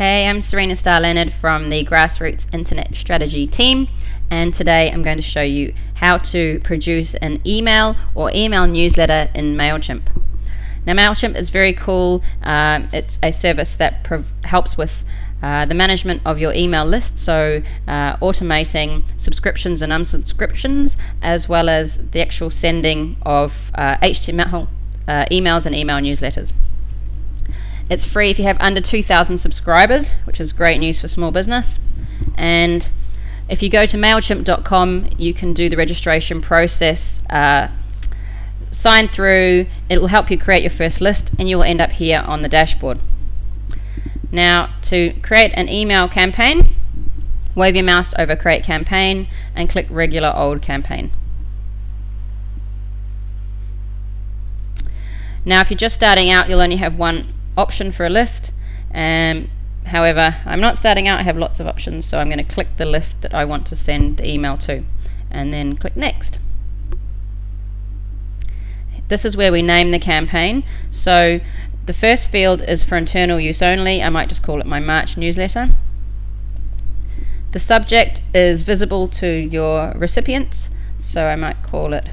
Hey, I'm Serena Starr-Leonard from the Grassroots Internet Strategy team, and today I'm going to show you how to produce an email or email newsletter in Mailchimp. Now, Mailchimp is very cool. It's a service that helps with the management of your email list, so automating subscriptions and unsubscriptions, as well as the actual sending of HTML emails and email newsletters. It's free if you have under 2,000 subscribers, which is great news for small business. And if you go to Mailchimp.com, you can do the registration process, sign through. It will help you create your first list, and you will end up here on the dashboard. Now, to create an email campaign, wave your mouse over Create Campaign and click Regular Old Campaign. Now, if you're just starting out, you'll only have one option for a list. However, I'm not starting out, I have lots of options, so I'm going to click the list that I want to send the email to and then click Next. This is where we name the campaign. So the first field is for internal use only. I might just call it my March newsletter. The subject is visible to your recipients, so I might call it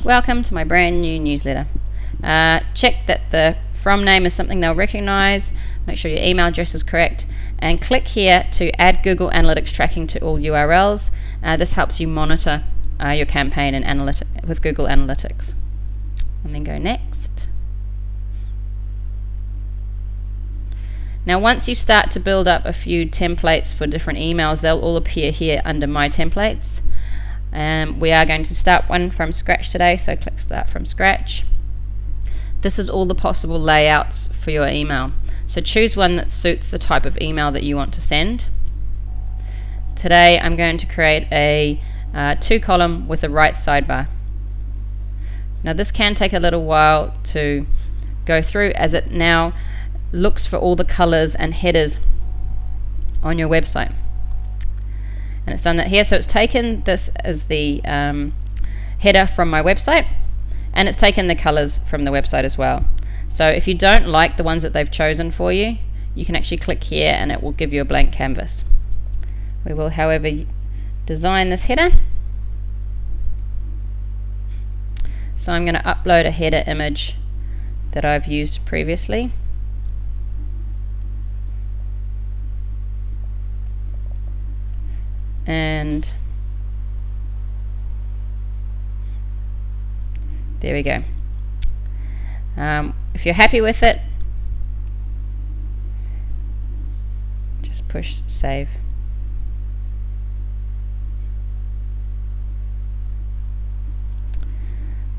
Welcome to my brand new newsletter. Check that the from name is something they'll recognize. Make sure your email address is correct, and click here to add Google Analytics tracking to all URLs. This helps you monitor your campaign and with Google Analytics. And then go Next. Now, once you start to build up a few templates for different emails, they'll all appear here under My Templates. We are going to start one from scratch today, so click Start from Scratch. This is all the possible layouts for your email. So choose one that suits the type of email that you want to send. Today I'm going to create a 2-column with a right sidebar. Now, this can take a little while to go through, as it now looks for all the colors and headers on your website. And it's done that here. So it's taken this as the header from my website, and it's taken the colors from the website as well. So if you don't like the ones that they've chosen for you, you can actually click here and it will give you a blank canvas. We will, however, design this header. So I'm going to upload a header image that I've used previously. And there we go. If you're happy with it, just push Save.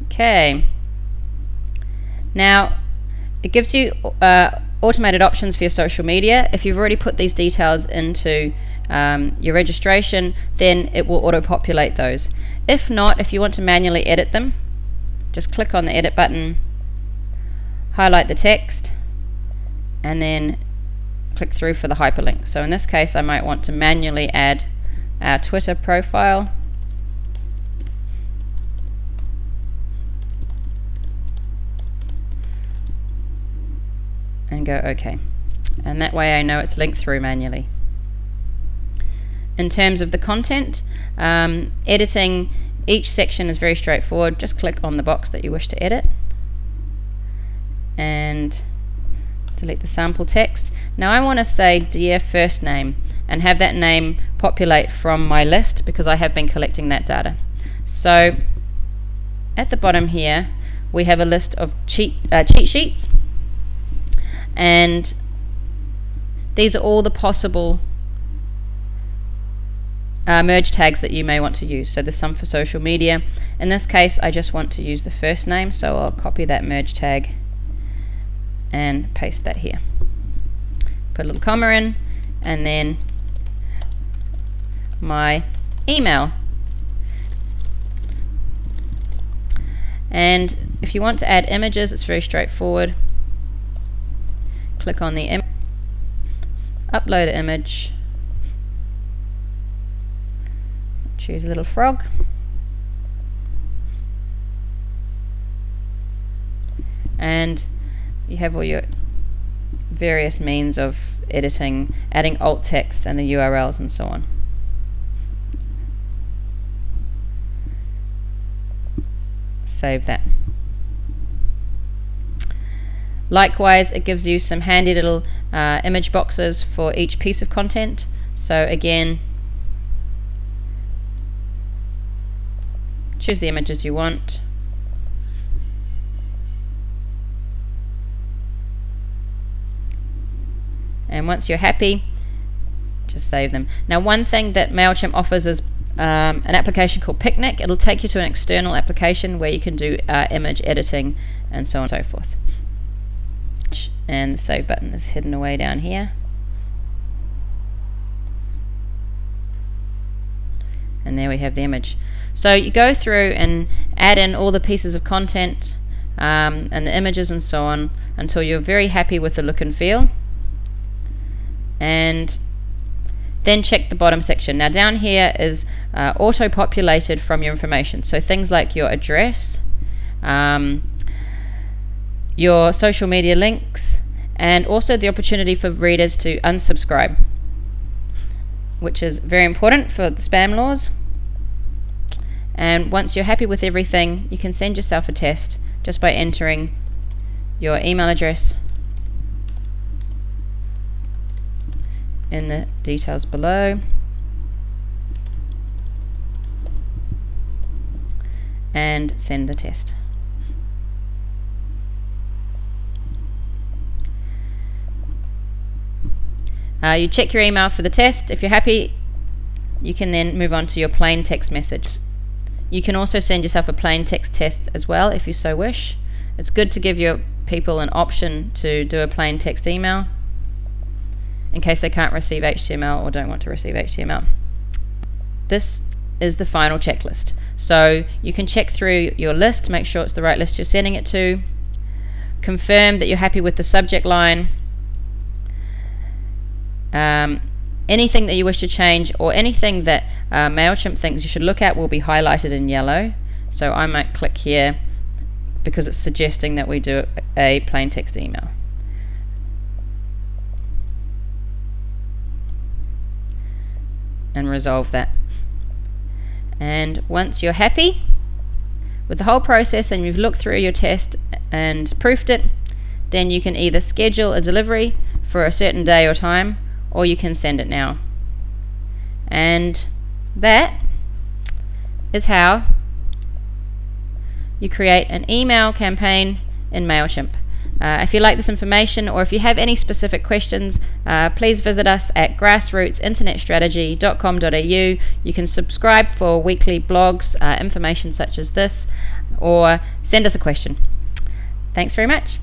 Okay. Now, it gives you automated options for your social media. If you've already put these details into your registration, then it will auto-populate those. If not, if you want to manually edit them, just click on the edit button, highlight the text, and then click through for the hyperlink. So in this case, I might want to manually add our Twitter profile. And go OK. And that way I know it's linked through manually. In terms of the content, editing each section is very straightforward. Just click on the box that you wish to edit and delete the sample text. Now I want to say Dear First Name and have that name populate from my list, because I have been collecting that data. So at the bottom here we have a list of cheat sheets, and these are all the possible merge tags that you may want to use. So there's some for social media. In this case, I just want to use the first name, so I'll copy that merge tag and paste that here. Put a little comma in, and then my email. And if you want to add images, it's very straightforward. Click on the image, upload an image, choose a little frog, and you have all your various means of editing, adding alt text and the URLs and so on. Save that. Likewise, it gives you some handy little image boxes for each piece of content. So again, choose the images you want. And once you're happy, just save them. Now, one thing that Mailchimp offers is an application called Picnic. It'll take you to an external application where you can do image editing and so on and so forth. And the save button is hidden away down here. And there we have the image. So you go through and add in all the pieces of content and the images and so on until you're very happy with the look and feel. And then check the bottom section. Now down here is auto-populated from your information. So things like your address, your social media links, and also the opportunity for readers to unsubscribe, which is very important for the spam laws. And once you're happy with everything, you can send yourself a test just by entering your email address in the details below and send the test. You check your email for the test. If you're happy, you can then move on to your plain text message. You can also send yourself a plain text test as well if you so wish. It's good to give your people an option to do a plain text email in case they can't receive HTML or don't want to receive HTML. This is the final checklist. So you can check through your list to make sure it's the right list you're sending it to, confirm that you're happy with the subject line, anything that you wish to change or anything that Mailchimp thinks you should look at will be highlighted in yellow. So I might click here because it's suggesting that we do a plain text email. And resolve that. And once you're happy with the whole process and you've looked through your test and proofed it, then you can either schedule a delivery for a certain day or time, or you can send it now. And that is how you create an email campaign in Mailchimp. If you like this information or if you have any specific questions, please visit us at grassrootsinternetstrategy.com.au. You can subscribe for weekly blogs, information such as this, or send us a question. Thanks very much.